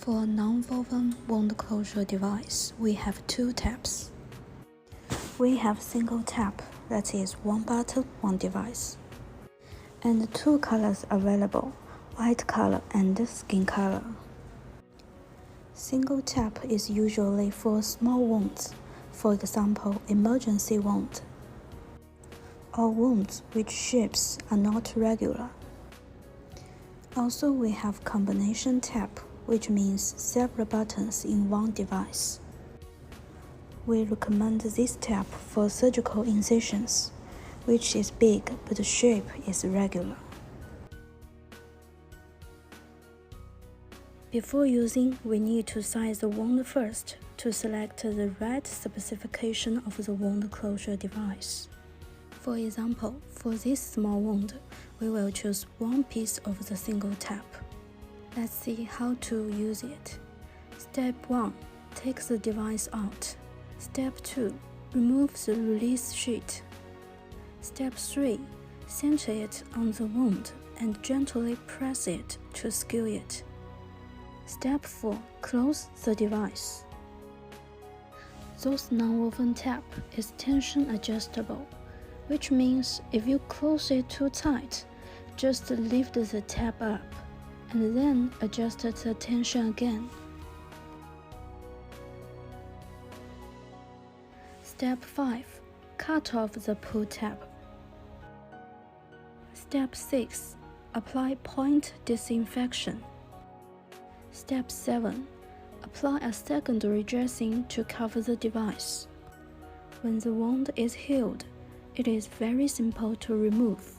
For a non-woven wound closure device, we have two taps. We have single tap, that is one button, one device. And two colors available, white color and skin color. Single tap is usually for small wounds, for example, emergency wound, or wounds which shapes are not regular. Also, we have combination tap, which means several buttons in one device. We recommend this tap for surgical incisions, which is big but the shape is regular. Before using, we need to size the wound first to select the right specification of the wound closure device. For example, for this small wound, we will choose one piece of the single tap. Let's see how to use it. Step 1. Take the device out. Step 2. Remove the release sheet. Step 3. Center it on the wound and gently press it to skew it. Step 4. Close the device. This non-woven tap is tension adjustable, which means if you close it too tight, just lift the tap up and then adjust the tension again. Step 5. Cut off the pull tab. Step 6. Apply point disinfection. Step 7. Apply a secondary dressing to cover the device. When the wound is healed, it is very simple to remove.